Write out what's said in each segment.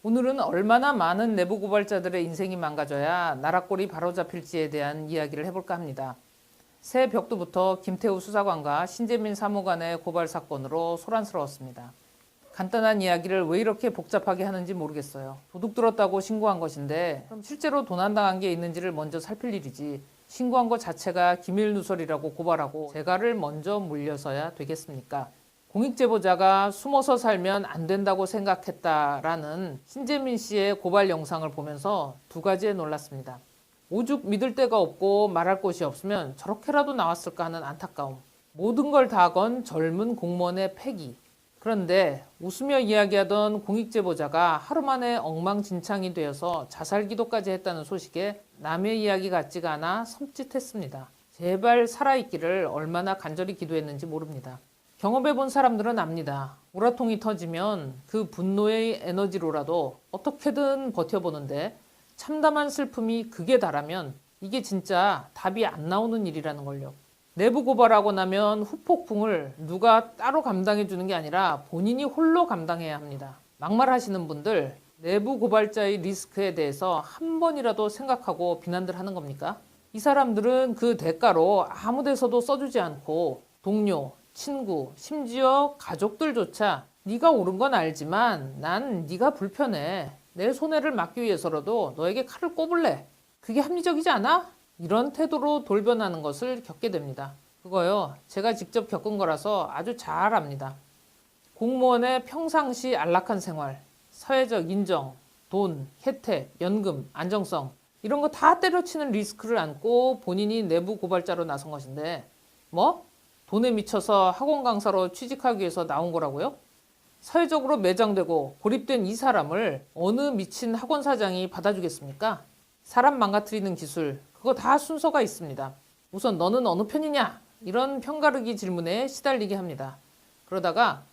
오늘은 얼마나 많은 내부 고발자들의 인생이 망가져야 나라 꼴이 바로잡힐지에 대한 이야기를 해볼까 합니다. 새 벽두부터 김태우 수사관과 신재민 사무관의 고발 사건으로 소란스러웠습니다. 간단한 이야기를 왜 이렇게 복잡하게 하는지 모르겠어요. 도둑 들었다고 신고한 것인데 그럼 실제로 도난당한 게 있는지를 먼저 살필 일이지, 신고한 것 자체가 기밀 누설이라고 고발하고 재갈을 먼저 물려서야 되겠습니까? 공익제보자가 숨어서 살면 안 된다고 생각했다라는 신재민 씨의 고발 영상을 보면서 두 가지에 놀랐습니다. 오죽 믿을 데가 없고 말할 곳이 없으면 저렇게라도 나왔을까 하는 안타까움, 모든 걸 다 건 젊은 공무원의 패기. 그런데 웃으며 이야기하던 공익제보자가 하루 만에 엉망진창이 되어서 자살기도까지 했다는 소식에 남의 이야기 같지가 않아 섬찟했습니다. 제발 살아있기를 얼마나 간절히 기도했는지 모릅니다. 경험해본 사람들은 압니다. 우라통이 터지면 그 분노의 에너지로라도 어떻게든 버텨보는데 참담한 슬픔이 극에 달하면 이게 진짜 답이 안 나오는 일이라는 걸요. 내부 고발하고 나면 후폭풍을 누가 따로 감당해 주는 게 아니라 본인이 홀로 감당해야 합니다. 막말하시는 분들, 내부 고발자의 리스크에 대해서 한 번이라도 생각하고 비난들 하는 겁니까? 이 사람들은 그 대가로 아무 데서도 써주지 않고 동료, 친구, 심지어 가족들조차 네가 옳은 건 알지만 난 네가 불편해, 내 손해를 막기 위해서라도 너에게 칼을 꼽을래, 그게 합리적이지 않아? 이런 태도로 돌변하는 것을 겪게 됩니다. 그거요, 제가 직접 겪은 거라서 아주 잘 압니다. 공무원의 평상시 안락한 생활, 사회적 인정, 돈, 혜택, 연금, 안정성, 이런 거 다 때려치는 리스크를 안고 본인이 내부 고발자로 나선 것인데 뭐? 돈에 미쳐서 학원 강사로 취직하기 위해서 나온 거라고요? 사회적으로 매장되고 고립된 이 사람을 어느 미친 학원 사장이 받아주겠습니까? 사람 망가뜨리는 기술, 그거 다 순서가 있습니다. 우선 너는 어느 편이냐? 이런 편가르기 질문에 시달리게 합니다. 그러다가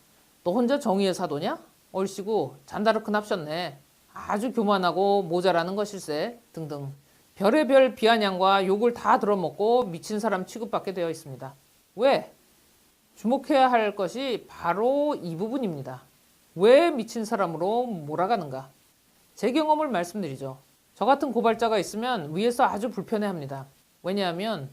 너 혼자 정의의 사도냐? 얼씨구 잔다르크 납셨네. 아주 교만하고 모자라는 것일세 등등 별의별 비아냥과 욕을 다 들어먹고 미친 사람 취급받게 되어 있습니다. 왜? 주목해야 할 것이 바로 이 부분입니다. 왜 미친 사람으로 몰아가는가? 제 경험을 말씀드리죠. 저 같은 고발자가 있으면 위에서 아주 불편해합니다. 왜냐하면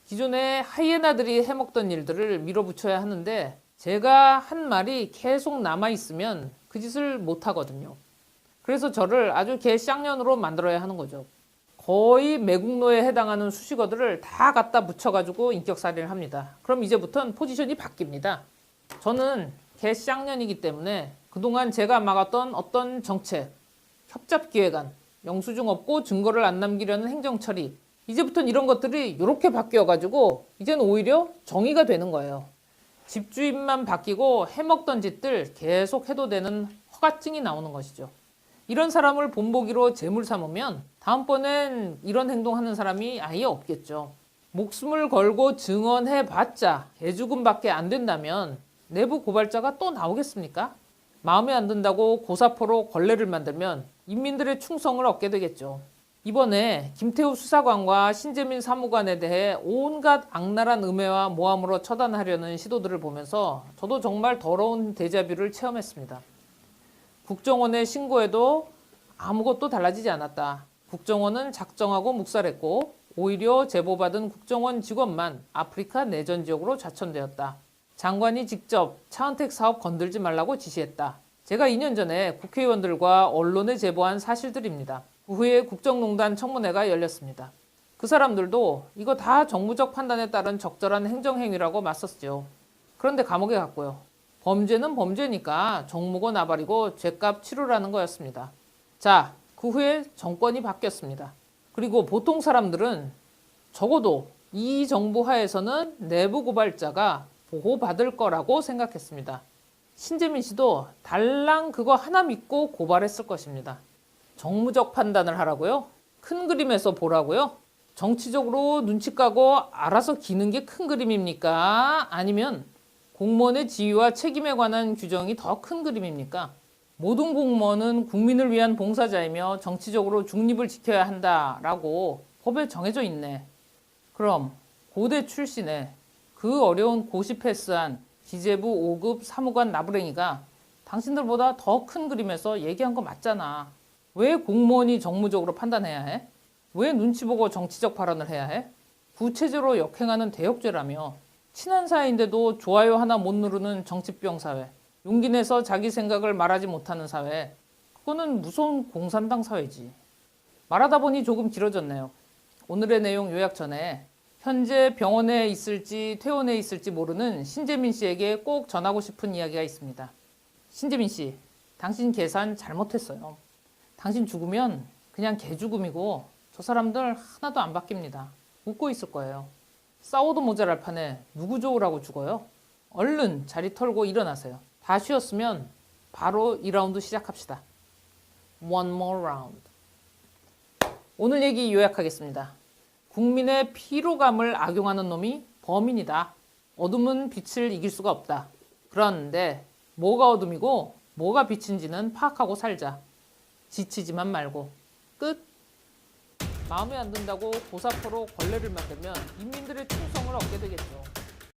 기존에 하이에나들이 해먹던 일들을 밀어붙여야 하는데 제가 한 말이 계속 남아있으면 그 짓을 못하거든요. 그래서 저를 아주 개쌍년으로 만들어야 하는 거죠. 거의 매국노에 해당하는 수식어들을 다 갖다 붙여가지고 인격살인을 합니다. 그럼 이제부터는 포지션이 바뀝니다. 저는 개쌍년이기 때문에 그동안 제가 막았던 어떤 정책, 협잡기획안, 영수증 없고 증거를 안 남기려는 행정처리, 이제부터는 이런 것들이 이렇게 바뀌어가지고 이제는 오히려 정의가 되는 거예요. 집주인만 바뀌고 해먹던 짓들 계속 해도 되는 허가증이 나오는 것이죠. 이런 사람을 본보기로 재물 삼으면 다음번엔 이런 행동하는 사람이 아예 없겠죠. 목숨을 걸고 증언해봤자 개죽음밖에 안 된다면 내부 고발자가 또 나오겠습니까? 마음에 안 든다고 고사포로 걸레를 만들면 인민들의 충성을 얻게 되겠죠. 이번에 김태우 수사관과 신재민 사무관에 대해 온갖 악랄한 음해와 모함으로 처단하려는 시도들을 보면서 저도 정말 더러운 데자뷰를 체험했습니다. 국정원에 신고해도 아무것도 달라지지 않았다. 국정원은 작정하고 묵살했고 오히려 제보받은 국정원 직원만 아프리카 내전 지역으로 좌천되었다. 장관이 직접 차은택 사업 건들지 말라고 지시했다. 제가 2년 전에 국회의원들과 언론에 제보한 사실들입니다. 그 후에 국정농단 청문회가 열렸습니다. 그 사람들도 이거 다 정무적 판단에 따른 적절한 행정행위라고 맞섰죠. 그런데 감옥에 갔고요. 범죄는 범죄니까 정무고 나발이고 죗값 치르라는 거였습니다. 자, 그 후에 정권이 바뀌었습니다. 그리고 보통 사람들은 적어도 이 정부 하에서는 내부 고발자가 보호받을 거라고 생각했습니다. 신재민 씨도 달랑 그거 하나 믿고 고발했을 것입니다. 정무적 판단을 하라고요? 큰 그림에서 보라고요? 정치적으로 눈치 까고 알아서 기는 게 큰 그림입니까? 아니면 공무원의 지위와 책임에 관한 규정이 더 큰 그림입니까? 모든 공무원은 국민을 위한 봉사자이며 정치적으로 중립을 지켜야 한다라고 법에 정해져 있네. 그럼 고대 출신에 그 어려운 고시 패스한 기재부 5급 사무관 나부랭이가 당신들보다 더 큰 그림에서 얘기한 거 맞잖아. 왜 공무원이 정무적으로 판단해야 해? 왜 눈치 보고 정치적 발언을 해야 해? 구체적으로 역행하는 대역죄라며. 친한 사이인데도 좋아요 하나 못 누르는 정치병 사회. 용기 내서 자기 생각을 말하지 못하는 사회. 그거는 무서운 공산당 사회지. 말하다 보니 조금 길어졌네요. 오늘의 내용 요약 전에 현재 병원에 있을지 퇴원해 있을지 모르는 신재민 씨에게 꼭 전하고 싶은 이야기가 있습니다. 신재민 씨, 당신 계산 잘못했어요. 당신 죽으면 그냥 개죽음이고 저 사람들 하나도 안 바뀝니다. 웃고 있을 거예요. 싸워도 모자랄 판에 누구 좋으라고 죽어요? 얼른 자리 털고 일어나세요. 다 쉬었으면 바로 2라운드 시작합시다. One more round. 오늘 얘기 요약하겠습니다. 국민의 피로감을 악용하는 놈이 범인이다. 어둠은 빛을 이길 수가 없다. 그런데 뭐가 어둠이고 뭐가 빛인지는 파악하고 살자. 지치지만 말고. 끝. 마음에 안 든다고 고사포로 걸레를 만들면 인민들의 충성을 얻게 되겠죠.